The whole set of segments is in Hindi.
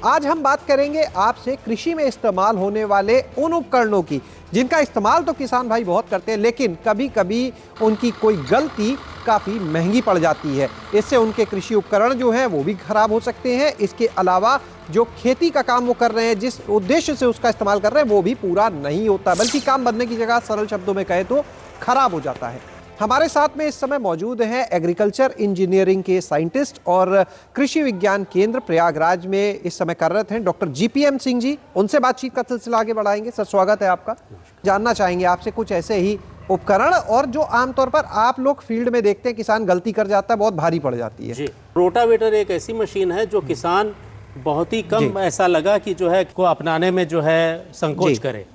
आज हम बात करेंगे आपसे कृषि में इस्तेमाल होने वाले उन उपकरणों की जिनका इस्तेमाल तो किसान भाई बहुत करते हैं, लेकिन कभी कभी उनकी कोई गलती काफ़ी महंगी पड़ जाती है। इससे उनके कृषि उपकरण जो हैं वो भी खराब हो सकते हैं। इसके अलावा जो खेती का काम वो कर रहे हैं, जिस उद्देश्य से उसका इस्तेमाल कर रहे हैं, वो भी पूरा नहीं होता, बल्कि काम बनने की जगह सरल शब्दों में कहे तो खराब हो जाता है। हमारे साथ में इस समय मौजूद हैं एग्रीकल्चर इंजीनियरिंग के साइंटिस्ट और कृषि विज्ञान केंद्र प्रयागराज में इस समय कार्यरत हैं डॉक्टर जीपीएम सिंह जी। उनसे बातचीत का सिलसिला आगे बढ़ाएंगे। सर, स्वागत है आपका। जानना चाहेंगे आपसे कुछ ऐसे ही उपकरण और जो आमतौर पर आप लोग फील्ड में देखते हैं किसान गलती कर जाता है, बहुत भारी पड़ जाती है। जी, रोटावेटर एक ऐसी मशीन है जो किसान बहुत ही कम ऐसा लगा कि जो है को अपनाने में जो है संकोच करे।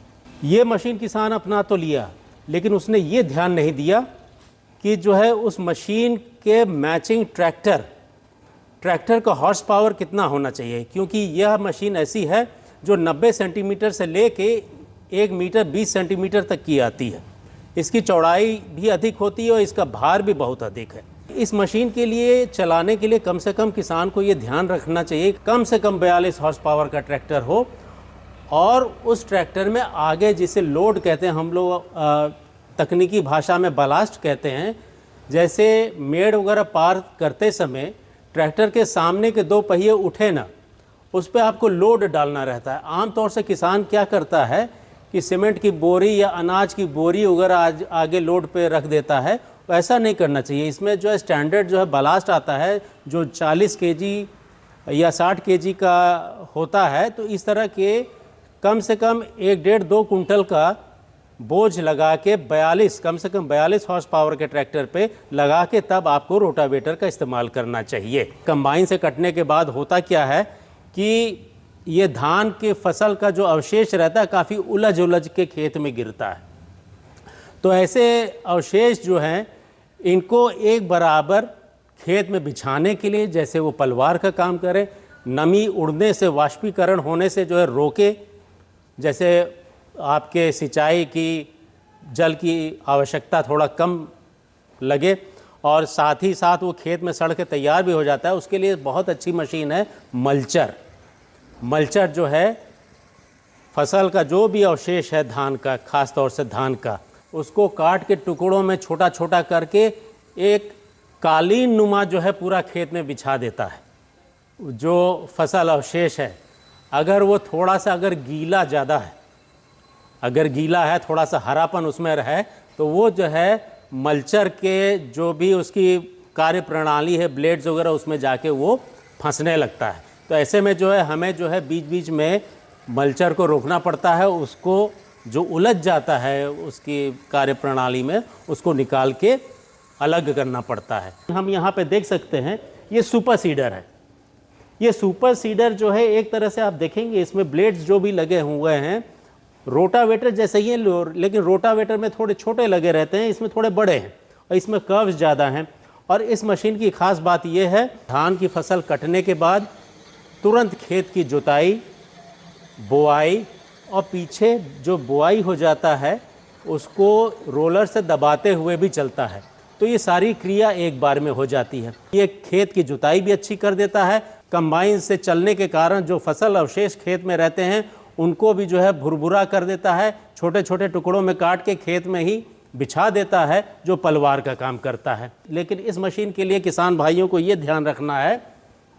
ये मशीन किसान अपना तो लिया, लेकिन उसने ये ध्यान नहीं दिया कि जो है उस मशीन के मैचिंग ट्रैक्टर का हॉर्स पावर कितना होना चाहिए, क्योंकि यह मशीन ऐसी है जो 90 सेंटीमीटर से लेके 1 मीटर 20 सेंटीमीटर तक की आती है। इसकी चौड़ाई भी अधिक होती है और इसका भार भी बहुत अधिक है। इस मशीन के लिए चलाने के लिए कम से कम किसान को ये ध्यान रखना चाहिए कम से कम 42 हॉर्स पावर का ट्रैक्टर हो, और उस ट्रैक्टर में आगे जिसे लोड कहते हैं, हम लोग तकनीकी भाषा में बलास्ट कहते हैं, जैसे मेड़ वगैरह पार करते समय ट्रैक्टर के सामने के 2 पहिए उठे ना, उस पर आपको लोड डालना रहता है। आमतौर से किसान क्या करता है कि सीमेंट की बोरी या अनाज की बोरी वगैरह आगे लोड पे रख देता है। ऐसा नहीं करना चाहिए। इसमें जो है स्टैंडर्ड जो है बलास्ट आता है जो 40 केजी या 60 केजी का होता है। तो इस तरह के कम से कम 1.5-2 कुंटल का बोझ लगा के कम से कम 42 हॉर्स पावर के ट्रैक्टर पे लगा के तब आपको रोटावेटर का इस्तेमाल करना चाहिए। कंबाइन से कटने के बाद होता क्या है कि ये धान के फसल का जो अवशेष रहता है काफ़ी उलझ के खेत में गिरता है। तो ऐसे अवशेष जो हैं इनको एक बराबर खेत में बिछाने के लिए, जैसे वो पलवार का काम करे, नमी उड़ने से, वाष्पीकरण होने से जो है रोके, जैसे आपके सिंचाई की जल की आवश्यकता थोड़ा कम लगे, और साथ ही साथ वो खेत में सड़ के तैयार भी हो जाता है। उसके लिए बहुत अच्छी मशीन है मल्चर जो है फसल का जो भी अवशेष है धान का, खास तौर से धान का, उसको काट के टुकड़ों में छोटा छोटा करके एक कालीन नुमा जो है पूरा खेत में बिछा देता है। जो फसल अवशेष है अगर वो थोड़ा सा गीला ज़्यादा है, अगर गीला है, थोड़ा सा हरापन उसमें रहे, तो वो जो है मल्चर के जो भी उसकी कार्य प्रणाली है, ब्लेड्स वगैरह, उसमें जाके वो फंसने लगता है। तो ऐसे में जो है हमें जो है बीच बीच में मल्चर को रोकना पड़ता है, उसको जो उलझ जाता है उसकी कार्य प्रणाली में, उसको निकाल के अलग करना पड़ता है। हम यहाँ पे देख सकते हैं ये सुपर सीडर है। ये सुपर सीडर जो है एक तरह से आप देखेंगे इसमें ब्लेड्स जो भी लगे हुए हैं रोटावेटर जैसे ही हैं, लेकिन रोटावेटर में थोड़े छोटे लगे रहते हैं, इसमें थोड़े बड़े हैं और इसमें कर्व्स ज़्यादा हैं। और इस मशीन की खास बात यह है, धान की फसल कटने के बाद तुरंत खेत की जुताई, बोआई, और पीछे जो बोआई हो जाता है उसको रोलर से दबाते हुए भी चलता है। तो ये सारी क्रिया एक बार में हो जाती है। ये खेत की जुताई भी अच्छी कर देता है। कंबाइन से चलने के कारण जो फसल अवशेष खेत में रहते हैं उनको भी जो है भुरभुरा कर देता है, छोटे छोटे टुकड़ों में काट के खेत में ही बिछा देता है, जो पलवार का काम करता है। लेकिन इस मशीन के लिए किसान भाइयों को ये ध्यान रखना है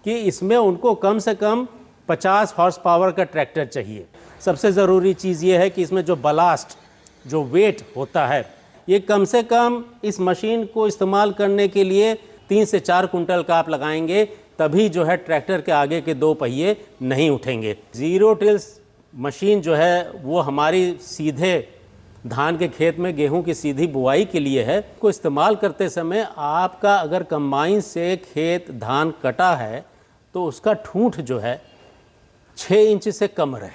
कि इसमें उनको कम से कम 50 हॉर्स पावर का ट्रैक्टर चाहिए। सबसे ज़रूरी चीज़ ये है कि इसमें जो बलास्ट, जो वेट होता है, ये कम से कम इस मशीन को इस्तेमाल करने के लिए 3 से 4 कुंटल का आप लगाएंगे, तभी जो है ट्रैक्टर के आगे के 2 पहिए नहीं उठेंगे। जीरो टिल्स मशीन जो है वो हमारी सीधे धान के खेत में गेहूं की सीधी बुआई के लिए है। को इस्तेमाल करते समय आपका अगर कंबाइन से खेत धान कटा है तो उसका ठूंठ जो है 6 इंच से कम रहे।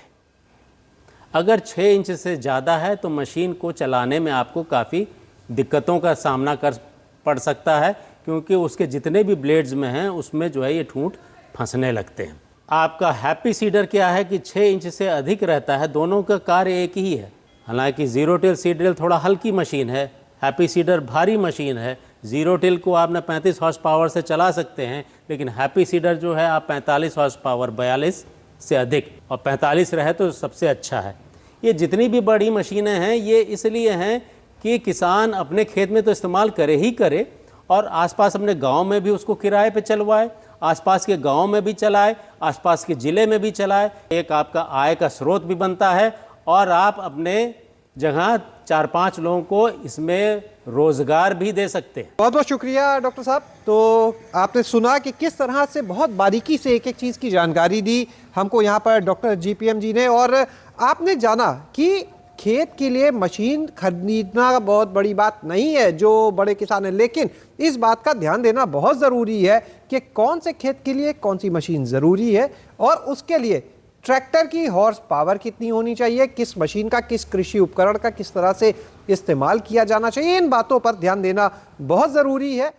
अगर 6 इंच से ज़्यादा है तो मशीन को चलाने में आपको काफ़ी दिक्कतों का सामना कर पड़ सकता है, क्योंकि उसके जितने भी ब्लेड्स में हैं उसमें जो है ये ठूंठ फंसने लगते हैं। आपका हैप्पी सीडर क्या है कि 6 इंच से अधिक रहता है, दोनों का कार्य एक ही है। हालांकि जीरो टिल सीडर थोड़ा हल्की मशीन है, हैप्पी सीडर भारी मशीन है। जीरो टिल को आपने 35 हॉर्स पावर से चला सकते हैं, लेकिन हैप्पी सीडर जो है आप 45 हॉर्स पावर 42 से अधिक, और 45 रहे तो सबसे अच्छा है। ये जितनी भी बड़ी मशीनें हैं ये इसलिए हैं कि किसान अपने खेत में तो इस्तेमाल करे ही करे और आसपास अपने गांव में भी उसको किराए पे चलवाए, आसपास के गांव में भी चलाए, आसपास के ज़िले में भी चलाए। एक आपका आय का स्रोत भी बनता है और आप अपने जगह 4-5 लोगों को इसमें रोज़गार भी दे सकते हैं। बहुत बहुत शुक्रिया डॉक्टर साहब। तो आपने सुना कि किस तरह से बहुत बारीकी से एक एक चीज़ की जानकारी दी हमको यहाँ पर डॉक्टर जीपीएम जी ने, और आपने जाना कि खेत के लिए मशीन खरीदना बहुत बड़ी बात नहीं है जो बड़े किसान हैं, लेकिन इस बात का ध्यान देना बहुत ज़रूरी है कि कौन से खेत के लिए कौन सी मशीन ज़रूरी है और उसके लिए ट्रैक्टर की हॉर्स पावर कितनी होनी चाहिए, किस मशीन का, किस कृषि उपकरण का किस तरह से इस्तेमाल किया जाना चाहिए, इन बातों पर ध्यान देना बहुत ज़रूरी है।